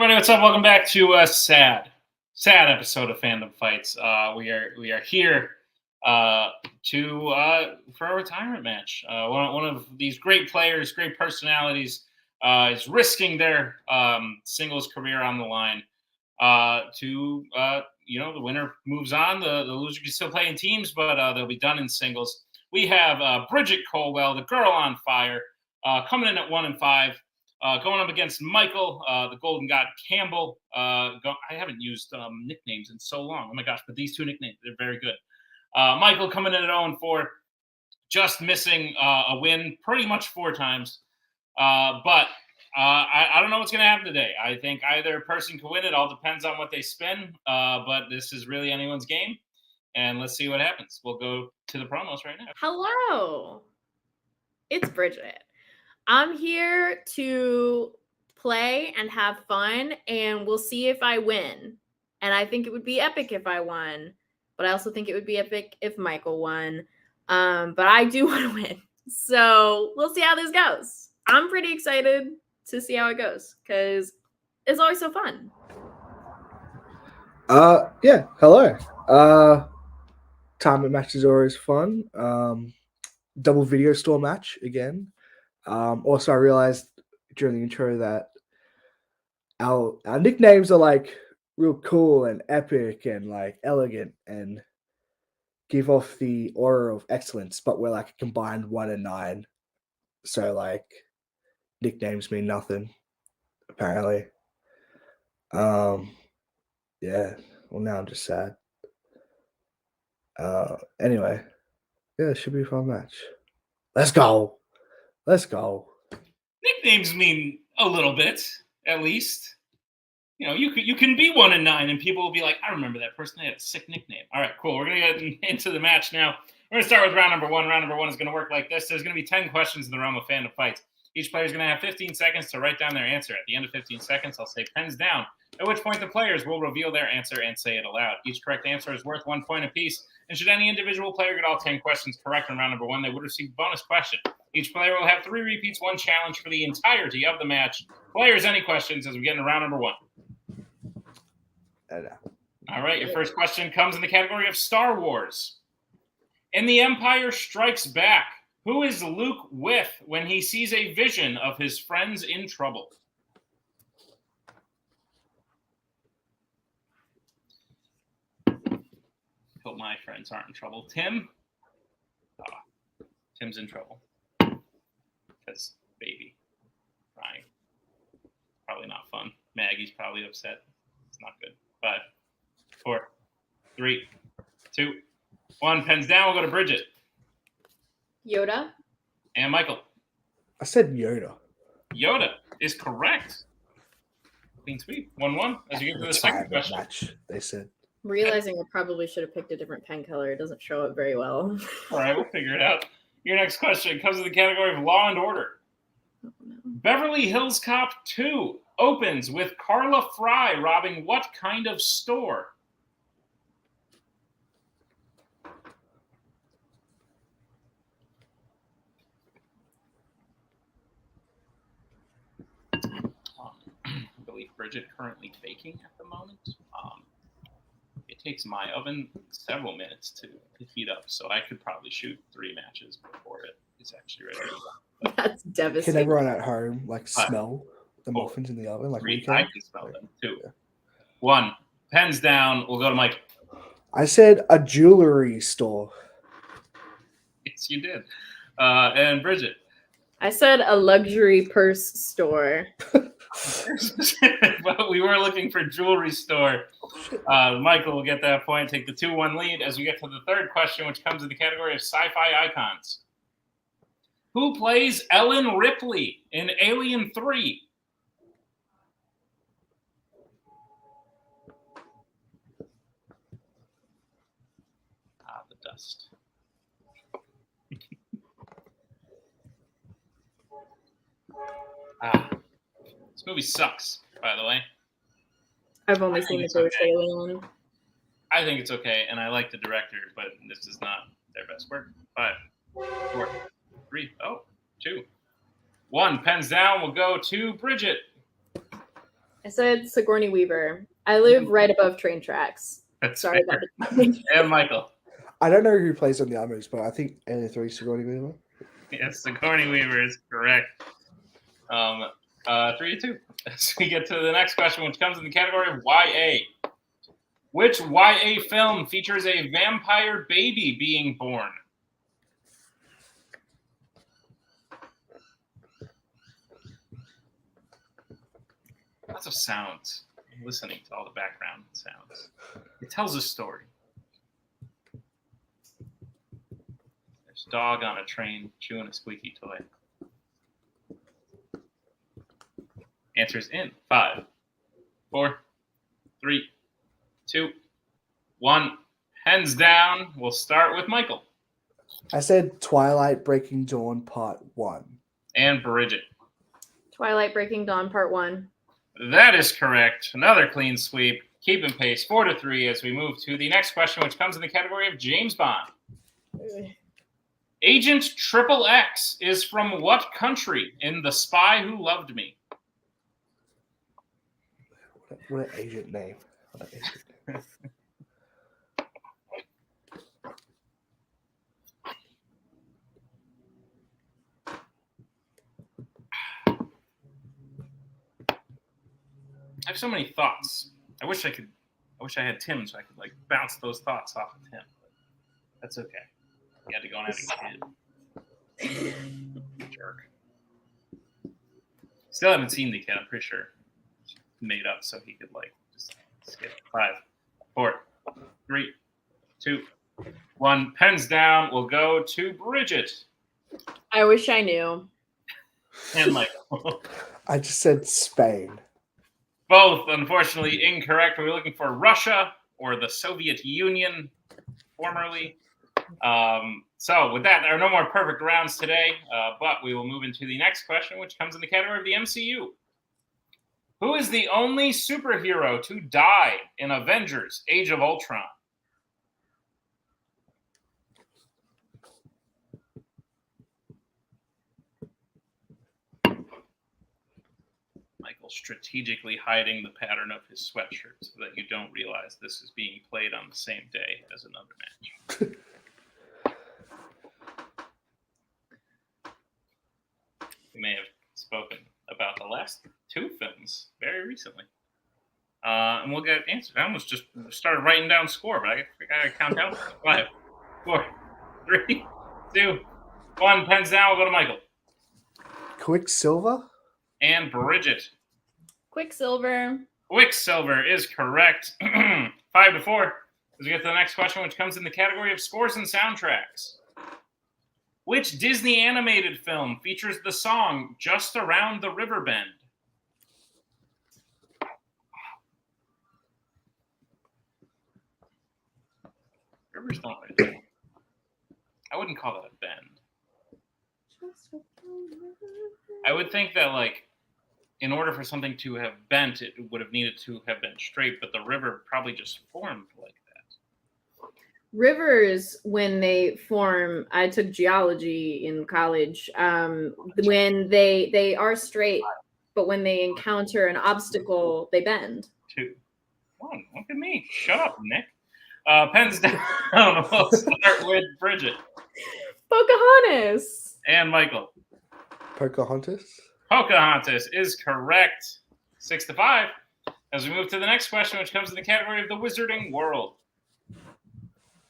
everybody, what's up? Welcome back to a sad episode of Fandom Fights. We are here for a retirement match. One of these great players, great personalities, is risking their singles career on the line. The winner moves on. The loser can still play in teams, but they'll be done in singles. We have Brigit Colwell, the girl on fire, coming in at 1-5. Going up against Michael, the Golden God Campbell. I haven't used nicknames in so long. Oh my gosh, but these two nicknames, they're very good. Michael coming in at 0-4, just missing a win pretty much 4 times. But I don't know what's going to happen today. I think either person can win. It all depends on what they spin. But this is really anyone's game. And let's see what happens. We'll go to the promos right now. Hello. It's Brigit. I'm here to play and have fun, and we'll see if I win. And I think it would be epic if I won, but I also think it would be epic if Michael won. But I do want to win. So we'll see how this goes. I'm pretty excited to see how it goes because it's always so fun. Yeah, hello. Tournament match is always fun. Double video store match again. Also, I realized during the intro that our nicknames are like real cool and epic and like elegant and give off the aura of excellence, but we're like a combined 1 and 9. So like nicknames mean nothing, apparently. Yeah. Well, now I'm just sad. Anyway, yeah, it should be a fun match. Let's go. Nicknames mean a little bit, at least. You know, you can be 1 and 9, and people will be like, I remember that person. They had a sick nickname. All right, cool. We're going to get into the match now. We're going to start with round number 1. Round number 1 is going to work like this. There's going to be 10 questions in the realm of Fandom Fights. Each player is going to have 15 seconds to write down their answer. At the end of 15 seconds, I'll say pens down, at which point the players will reveal their answer and say it aloud. Each correct answer is worth 1 point apiece, and should any individual player get all 10 questions correct in round number 1, they would receive a bonus question. Each player will have 3 repeats, 1 challenge for the entirety of the match. Players, any questions as we get into round number 1? All right, your first question comes in the category of Star Wars. In The Empire Strikes Back, who is Luke with when he sees a vision of his friends in trouble? Hope my friends aren't in trouble. Tim? Tim's in trouble. Because baby crying. Probably not fun. Maggie's probably upset. It's not good. 5, 4, 3, 2, 1. Pens down. We'll go to Brigit. Yoda. And Michael. I said Yoda. Yoda is correct. Clean sweep. 1-1. As you get to the second question. Match, they said. I'm realizing I probably should have picked a different pen color. It doesn't show up very well. All right, we'll figure it out. Your next question comes in the category of Law and Order. Oh, no. Beverly Hills Cop 2 opens with Carla Fry robbing what kind of store? I believe Brigit currently baking at the moment. It takes my oven several minutes to heat up, so I could probably shoot 3 matches before it is actually ready. But that's devastating. Can everyone at home smell the muffins in the oven? Like 3, I can smell them. 2, 1. Pens down. We'll go to Mike. I said a jewelry store. Yes, you did. And Brigit. I said a luxury purse store. But we were looking for jewelry store. Michael will get that point, take the 2-1 lead as we get to the third question, which comes in the category of sci-fi icons. Who plays Ellen Ripley in Alien 3? The dust. This movie sucks, by the way. I've only seen the first Alien. I think it's okay, and I like the director, but this is not their best work. 5, 4, 3, 2, 1. Pens down. We'll go to Brigit. I said Sigourney Weaver. I live right above train tracks. That's Sorry fair. about the And Michael. I don't know who plays on the others, but I think Alien 3 is Sigourney Weaver. Yes, Sigourney Weaver is correct. 3-2. So we get to the next question, which comes in the category of YA. Which YA film features a vampire baby being born? Lots of sounds. I'm listening to all the background sounds. It tells a story. There's a dog on a train chewing a squeaky toy. Answers in 5, 4, 3, 2, 1. Hands down. We'll start with Michael. I said Twilight Breaking Dawn Part 1. And Brigit. Twilight Breaking Dawn Part 1. That is correct. Another clean sweep. Keeping pace 4-3 as we move to the next question, which comes in the category of James Bond. Agent XXX is from what country in The Spy Who Loved Me? What an agent name. What an agent name. I have so many thoughts. I wish I had Tim so I could like bounce those thoughts off of Tim. But that's okay. He had to go and have a kid. Jerk. Still haven't seen the kid, I'm pretty sure. Made up so he could like just skip. 5, 4, 3, 2, 1. Pens down. We'll go to Brigit. I wish I knew. And Michael. I just said Spain. Both, unfortunately, incorrect. We're looking for Russia or the Soviet Union, formerly. So with that, there are no more perfect rounds today, but we will move into the next question, which comes in the category of the MCU. Who is the only superhero to die in Avengers: Age of Ultron? Michael strategically hiding the pattern of his sweatshirt so that you don't realize this is being played on the same day as another match. We may have spoken about the last 2 films very recently. And we'll get answers. I almost just started writing down score, but I got to count down. 5, 4, 3, 2, 1. Pens down. We'll go to Michael. Quicksilver? And Brigit. Quicksilver. Quicksilver is correct. 5-4. As we get to the next question, which comes in the category of scores and soundtracks. Which Disney animated film features the song Just Around the River Bend? Rivers don't really. I wouldn't call that a bend. I would think that, like, in order for something to have bent, it would have needed to have been straight, but the river probably just formed like that. Rivers, when they form, I took geology in college. When they are straight, but when they encounter an obstacle, they bend. 2, 1. Look at me. Shut up, Nick. Pens down. We'll start with Brigit. Pocahontas. And Michael. Pocahontas? Pocahontas is correct. 6-5. As we move to the next question, which comes in the category of the Wizarding World.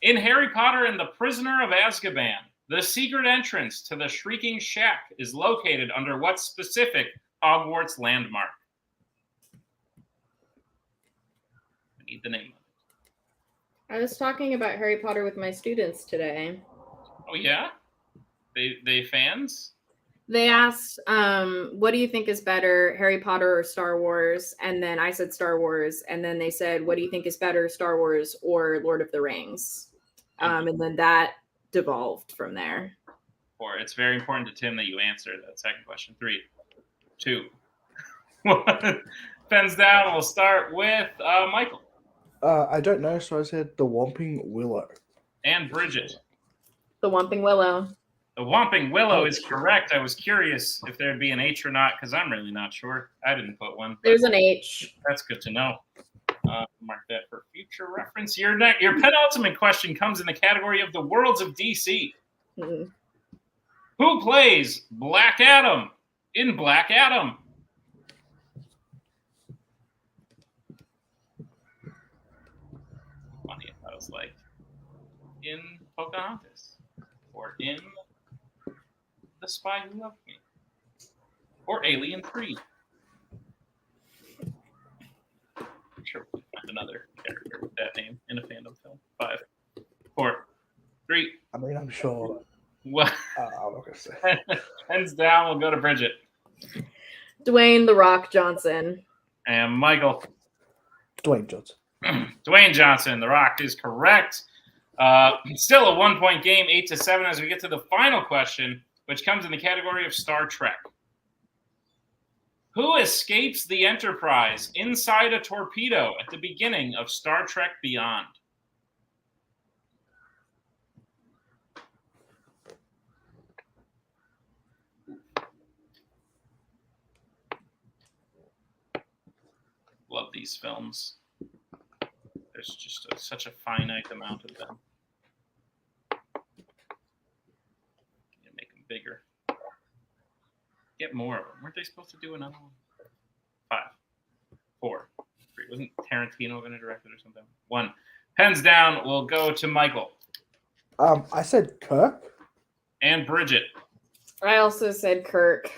In Harry Potter and the Prisoner of Azkaban, the secret entrance to the Shrieking Shack is located under what specific Hogwarts landmark? I need the name. I was talking about Harry Potter with my students today. Oh, yeah? They fans? They asked, what do you think is better, Harry Potter or Star Wars? And then I said Star Wars. And then they said, what do you think is better, Star Wars or Lord of the Rings? And then that devolved from there. Or it's very important to Tim that you answer that second question. 3, 2, 1. Pens down. We'll start with Michael. I don't know, so I said the Whomping Willow. And Brigit. The Whomping Willow. The The Whomping Willow is correct. I was curious if there'd be an H or not because I'm really not sure. I didn't put one. There's an H. That's good to know. Mark that for future reference. Your penultimate question comes in the category of the worlds of DC. Hmm. Who plays Black Adam in Black Adam? Funny if I was like in Pocahontas or in The Spy Who Loved Me or Alien 3. I'm sure we can find another character with that name in a Fandom film. 5, 4, 3. I mean, I'm sure. What? I'm not gonna say. Hands down. We'll go to Brigit Dwayne The Rock Johnson. and Michael. Dwayne Johnson. Dwayne Johnson. The Rock is correct. Still a 1-point game, 8-7. As we get to the final question, which comes in the category of Star Trek. Who escapes the Enterprise inside a torpedo at the beginning of Star Trek Beyond? Love these films. There's just such a finite amount of them. Make them bigger. Get more of them. Weren't they supposed to do another one? 5, 4, 3. Wasn't Tarantino going to direct it or something? 1. Pens down. We'll go to Michael. I said Kirk. And Brigit. I also said Kirk.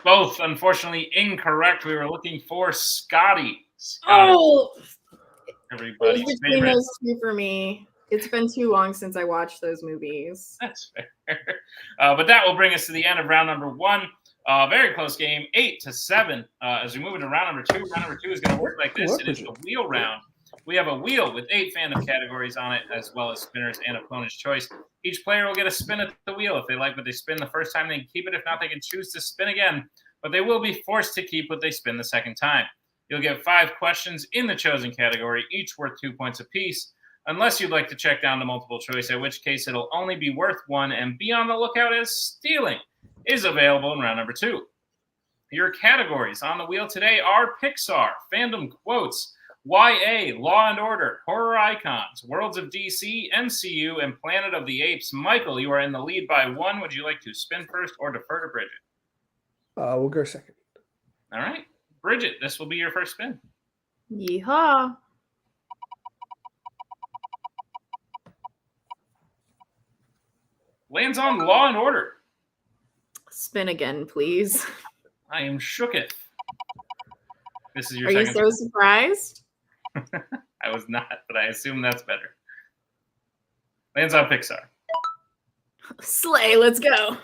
Both, unfortunately, incorrect. We were looking for Scotty. Oh! Everybody's It's between favorite. those two for me. It's been too long since I watched those movies. That's fair. But that will bring us to the end of round number 1. Very close game, 8-7. As we move into round number 2, round number 2 is going to work like this. It is the wheel round. We have a wheel with 8 fandom categories on it, as well as spinners and opponent's choice. Each player will get a spin at the wheel. If they like what they spin the first time, they can keep it. If not, they can choose to spin again. But they will be forced to keep what they spin the second time. You'll get 5 questions in the chosen category, each worth 2 points apiece, unless you'd like to check down to multiple choice, in which case it'll only be worth 1, and be on the lookout as stealing is available in round number 2. Your categories on the wheel today are Pixar, Fandom Quotes, YA, Law and Order, Horror Icons, Worlds of DC, MCU, and Planet of the Apes. Michael, you are in the lead by 1. Would you like to spin first or defer to Brigit? We'll go second. All right. Brigit, this will be your first spin. Yeehaw. Lands on Law and Order. Spin again, please. I am shooketh. This is your Are you second so surprised? I was not, but I assume that's better. Lands on Pixar. Slay, let's go.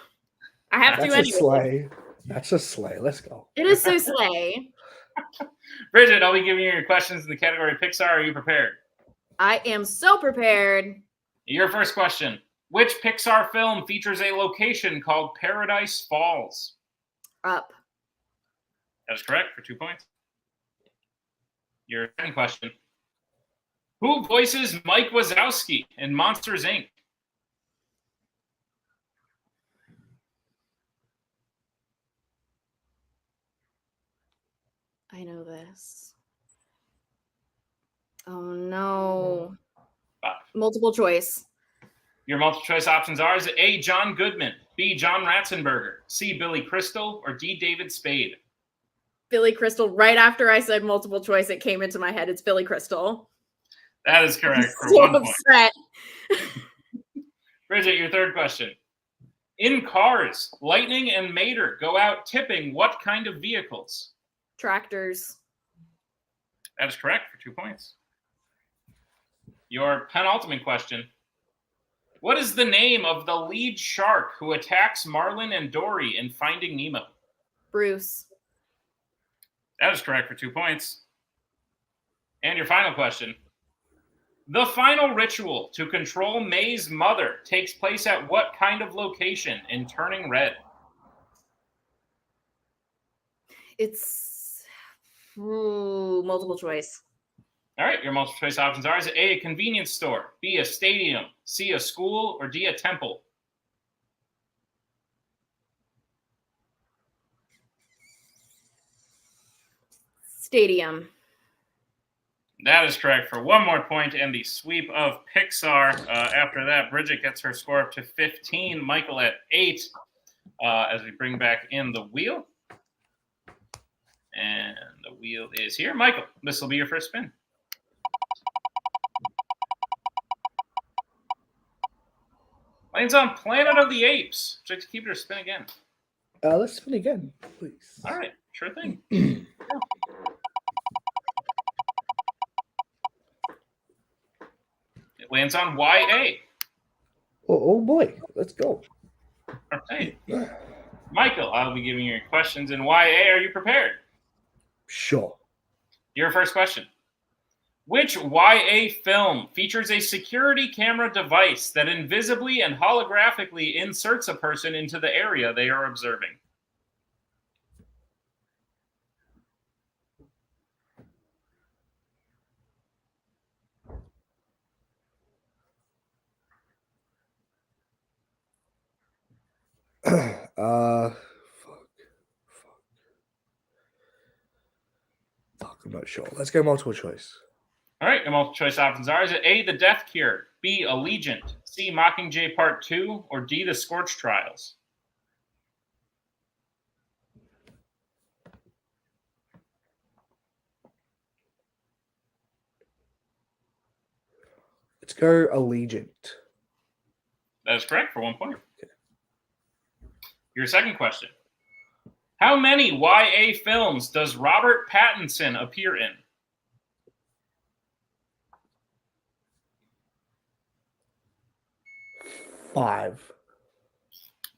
I have That's to a anyway. slay. That's a slay. Let's go. It is so slay. Brigit, I'll be giving you your questions in the category Pixar. Are you prepared? I am so prepared. Your first question. Which Pixar film features a location called Paradise Falls? Up. That is correct for 2 points. Your second question. Who voices Mike Wazowski in Monsters, Inc.? I know this. Oh no. 5. Multiple choice. Your multiple choice options are: is it A, John Goodman, B, John Ratzenberger, C, Billy Crystal, or D, David Spade? Billy Crystal. Right after I said multiple choice, it came into my head. It's Billy Crystal. That is correct for So 1 point. upset. Brigit, your third question. In Cars, Lightning and Mater go out tipping what kind of vehicles? Tractors. That is correct for 2 points. Your penultimate question. What is the name of the lead shark who attacks Marlin and Dory in Finding Nemo? Bruce. That is correct for 2 points. And your final question. The final ritual to control May's mother takes place at what kind of location in Turning Red? It's multiple choice. All right, your multiple choice options are: is it A, a convenience store, B, a stadium, C, a school, or D, a temple? Stadium. That is correct for one more point and the sweep of Pixar. After that, Brigit gets her score up to 15. Michael at 8 as we bring back in the wheel. And the wheel is here. Michael, this will be your first spin. Lands on Planet of the Apes. Would you like to keep it or spin again? Let's spin again, please. All right, sure thing. It lands on YA. Oh boy, let's go. All right. Michael, I'll be giving you questions in YA. Are you prepared? Sure. Your first question. Which YA film features a security camera device that invisibly and holographically inserts a person into the area they are observing? Fuck, I'm not sure. Let's go multiple choice. All right, the multiple choice options are: is it A, The Death Cure, B, Allegiant, C, Mockingjay Part 2, or D, The Scorch Trials? Let's go Allegiant. That is correct for 1 point. Okay. Your second question. How many YA films does Robert Pattinson appear in? Five.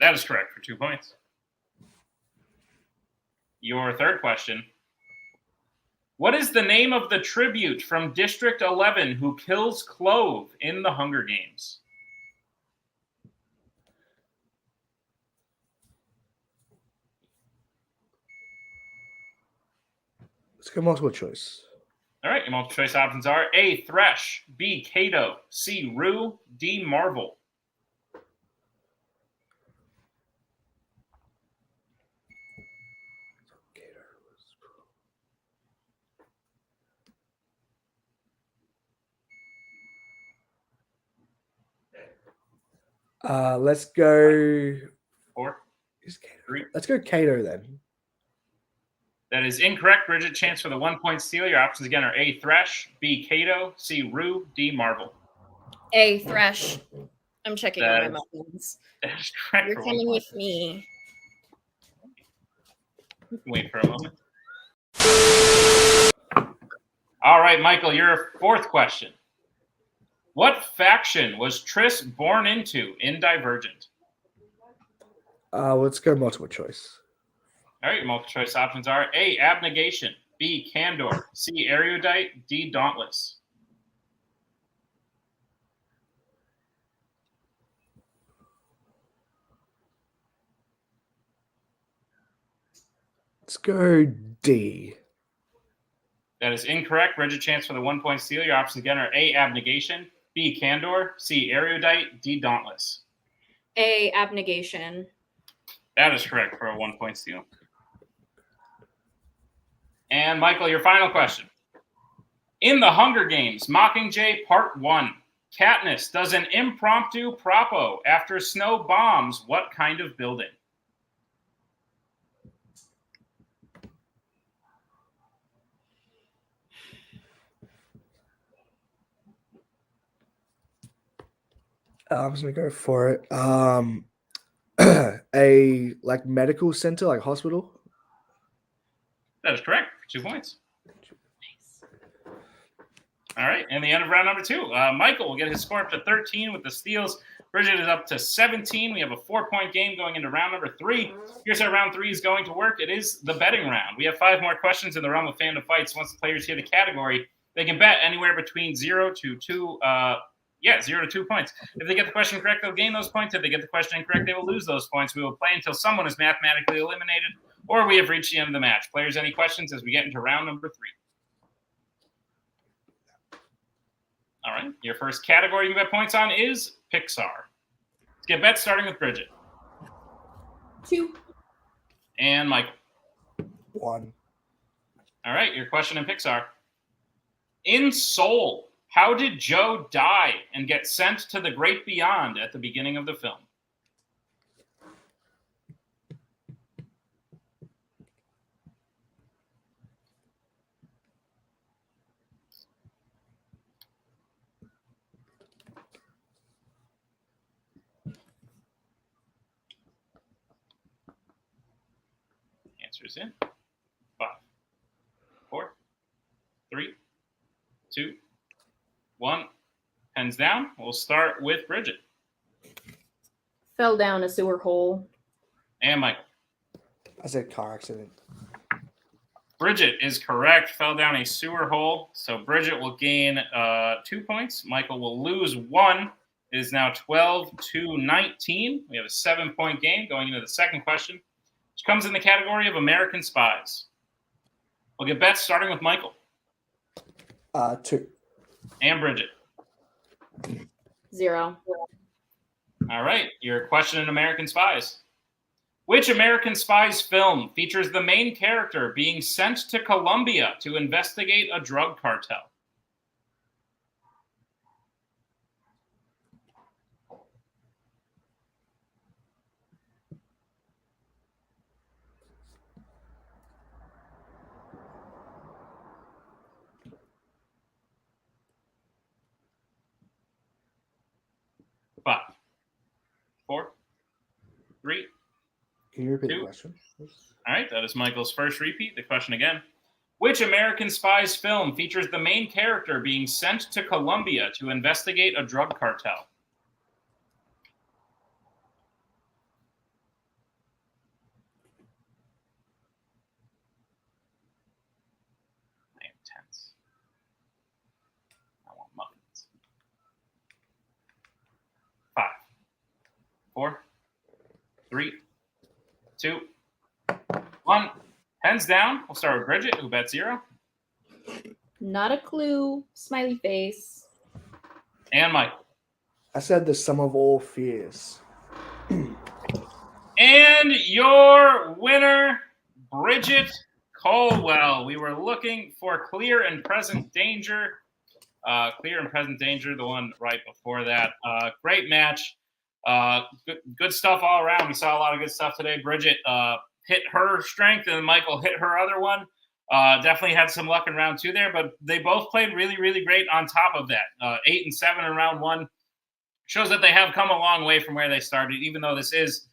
That is correct for 2 points. Your third question. What is the name of the tribute from District 11 who kills Clove in the Hunger Games? Let's go multiple choice. All right, your multiple choice options are A, Thresh, B, Kato, C, Rue, D, Marvel. Let's go. 4, Three. Let's go Kato then. That is incorrect. Brigit, chance for the 1 point steal. Your options again are A, Thresh, B, Kato, C, Rue, D, Marvel. A, Thresh. I'm checking on my buttons. That is correct. You're coming with me. Wait for a moment. All right, Michael, your fourth question. What faction was Triss born into in Divergent? Let's go multiple choice. All right, your multiple choice options are A, Abnegation, B, Candor, C, Erudite, D, Dauntless. Let's go D. That is incorrect. Brigit, chance for the 1 point steal. Your options again are A, Abnegation, B, Candor, C, Erudite, D, Dauntless. A, Abnegation. That is correct for a 1 point steal. And Michael, your final question. In the Hunger Games, Mockingjay Part 1, Katniss does an impromptu propo after Snow bombs what kind of building? I'm just gonna go for it. A like medical center, like hospital. That is correct. 2 points. Nice. All right, and the end of round number 2. Michael will get his score up to 13 with the steals. Brigit is up to 17. We have a 4-point game going into round number 3. Here's how round 3 is going to work. It is the betting round. We have 5 more questions in the realm of Fandom Fights. Once the players hear the category, they can bet anywhere between 0 to 2 0 to 2 points. If they get the question correct, they'll gain those points. If they get the question incorrect, they will lose those points. We will play until someone is mathematically eliminated or we have reached the end of the match. Players, any questions as we get into round number 3? All right. Your first category you can bet points on is Pixar. Let's get bets starting with Brigit. 2. And Michael. 1. All right, your question in Pixar. In Soul, how did Joe die and get sent to the great beyond at the beginning of the film? Answers in 5, 4, 3, 2, 1. Pens down. We'll start with Brigit. Fell down a sewer hole. And Michael. I said car accident. Brigit is correct. Fell down a sewer hole. So Brigit will gain 2 points. Michael will lose 1. It is now 12-19. We have a 7-point game going into the second question, which comes in the category of American Spies. We'll get bets starting with Michael. 2. And Brigit. 0. All right. Your question in American Spies. Which American Spies film features the main character being sent to Colombia to investigate a drug cartel? Five, 4, 3. Can you repeat 2. the question? All right, that is Michael's first repeat. The question again. Which American Spies film features the main character being sent to Colombia to investigate a drug cartel? I am tense. I want muffins. 5, 4, 3, 2, 1. Pens down. We'll start with Brigit, who bet 0. Not a clue. Smiley face. And Michael. I said the sum of all fears. And your winner, Brigit Colwell. We were looking for Clear and Present Danger. Clear and Present Danger, the one right before that. Great match. Good stuff all around. We saw a lot of good stuff today. Brigit hit her strength, and Michael hit her other one. Definitely had some luck in round 2 there, but they both played really, really great on top of that. 8 and 7 in round 1 shows that they have come a long way from where they started, even though this is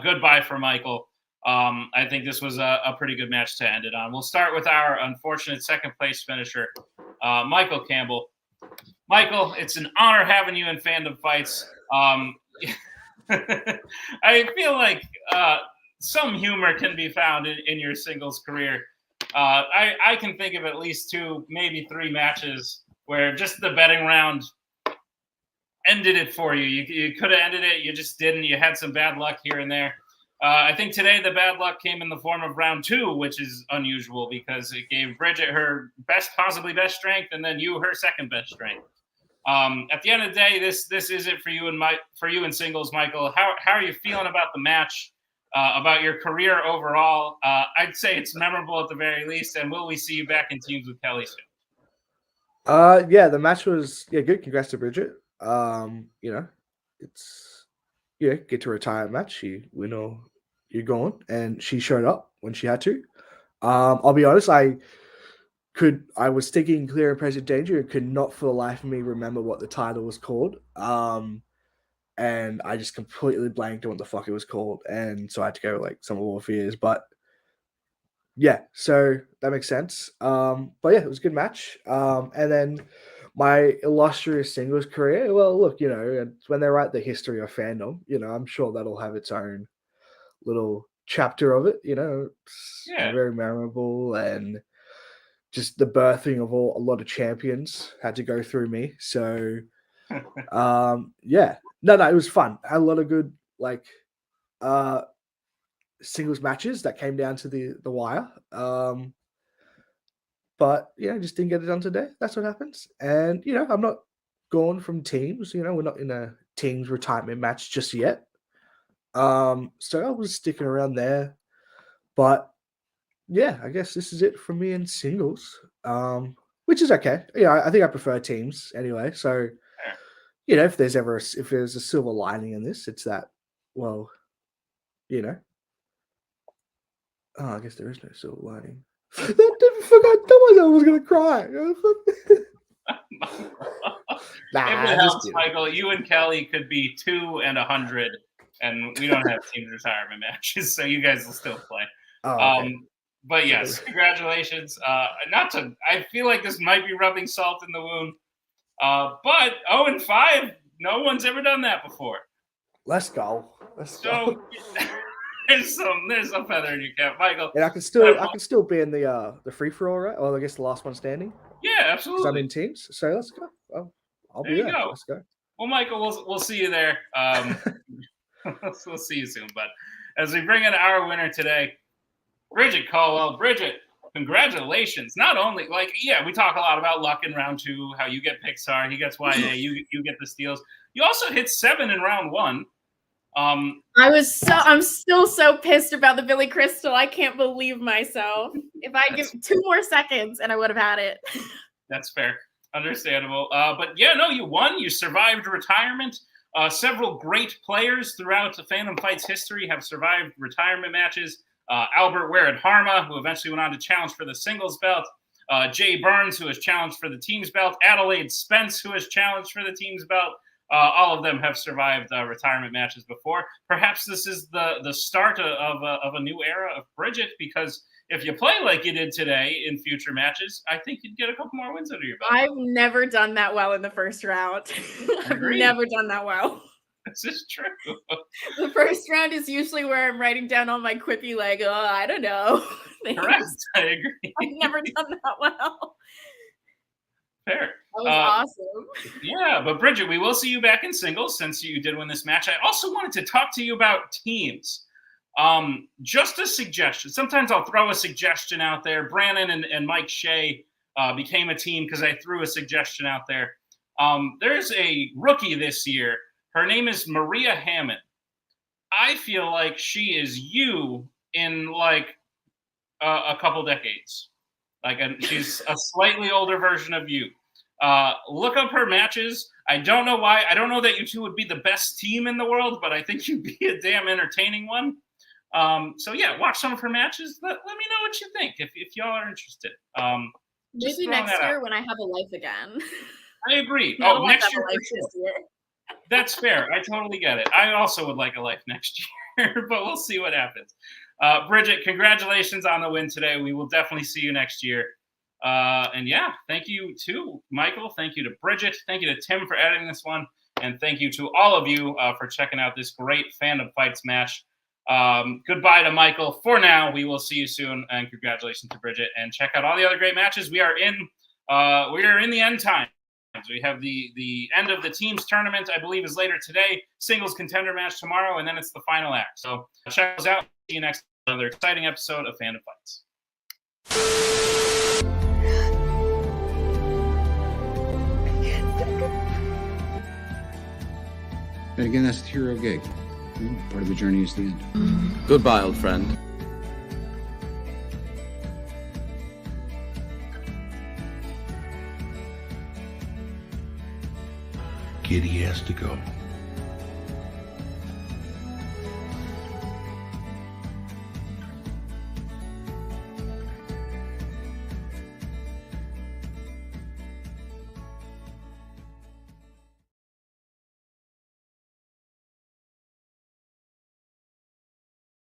goodbye for Michael. I think this was a pretty good match to end it on. We'll start with our unfortunate second place finisher, Michael Campbell. Michael, it's an honor having you in Fandom Fights. I feel like some humor can be found in your singles career. I can think of at least 2, maybe 3 matches where just the betting round ended it for you. You could have ended it. You just didn't. You had some bad luck here and there. I think today the bad luck came in the form of round 2, which is unusual because it gave Brigit her possibly best strength, and then you her second best strength. At the end of the day, this is it for you in singles, Michael. How are you feeling about the match? About your career overall? I'd say it's memorable at the very least. And will we see you back in teams with Kelly soon? Yeah, the match was good. Congrats to Brigit. It's get to retire match. We know you're going, and she showed up when she had to. I'll be honest, I was thinking Clear and Present Danger and could not for the life of me remember what the title was called. And I just completely blanked on what the fuck it was called. And so I had to go like Some of All Fears. But yeah, so that makes sense. But yeah, it was a good match. And then my illustrious singles career, well, look, when they write the history of Fandom, I'm sure that'll have its own little chapter of it, It's very memorable, and just the birthing of a lot of champions had to go through me. So yeah. No, it was fun. I had a lot of good singles matches that came down to the wire. But just didn't get it done today. That's what happens. And I'm not gone from teams. We're not in a teams retirement match just yet. So I was sticking around there. But yeah, I guess this is it from me in singles, which is okay. Yeah, I think I prefer teams anyway. So, if there's a silver lining in this, it's that. Well, you know. Oh, I guess there is no silver lining. I told myself I was gonna cry. If it helps, Michael, you and Kelly could be 2 and 100, and we don't have team retirement matches, so you guys will still play. Oh, okay. But yes, congratulations. I feel like this might be rubbing salt in the wound. But 0-5, no one's ever done that before. Let's go. So there's some feather in your cap, Michael. And I can still be in the free for all, right? Or I guess the last one standing. Yeah, absolutely. I'm in teams, so let's go. I'll be there. Let's go. Well, Michael, we'll see you there. We'll see you soon. But as we bring in our winner today, Brigit Colwell. Brigit, congratulations. Not only we talk a lot about luck in round 2, how you get Pixar, he gets YA, you get the steals. You also hit 7 in round 1. I'm still so pissed about the Billy Crystal. I can't believe myself. If I give 2 more seconds and I would have had it. That's fair. Understandable. But yeah, no, you won. You survived retirement. Several great players throughout the Fandom Fights history have survived retirement matches. Albert Ware Harma, who eventually went on to challenge for the singles belt. Jay Burns, who has challenged for the team's belt. Adelaide Spence, who has challenged for the team's belt. All of them have survived retirement matches before. Perhaps this is the start of a new era of Brigit, because if you play like you did today in future matches, I think you'd get a couple more wins under your belt. I've never done that well in the first round. I've never done that well. This is true. The first round is usually where I'm writing down all my quippy, I don't know. Correct. I agree. I've never done that well. Fair. That was awesome. Yeah, but Brigit, we will see you back in singles since you did win this match. I also wanted to talk to you about teams. Just a suggestion. Sometimes I'll throw a suggestion out there. Brandon and Mike Shea became a team because I threw a suggestion out there. There's a rookie this year. Her name is Maria Hammond. I feel like she is you in a couple decades. She's a slightly older version of you. Look up her matches. I don't know why. I don't know that you two would be the best team in the world, but I think you'd be a damn entertaining one. So yeah, watch some of her matches. Let me know what you think if y'all are interested. Maybe next year when I have a life again. I agree. Next year. That's fair. I totally get it. I also would like a life next year, but we'll see what happens. Brigit, congratulations on the win today. We will definitely see you next year. And yeah, thank you to Michael. Thank you to Brigit. Thank you to Tim for editing this one. And thank you to all of you for checking out this great Fandom Fights match. Goodbye to Michael. For now, we will see you soon. And congratulations to Brigit. And check out all the other great matches. We are in the end time. We have the end of the teams tournament, I believe, is later today. Singles contender match tomorrow, and then it's the final act. So check us out. See you next another exciting episode of Fandom Fights. And again, that's the hero gig. Part of the journey is the end. Goodbye, old friend. Kitty has to go.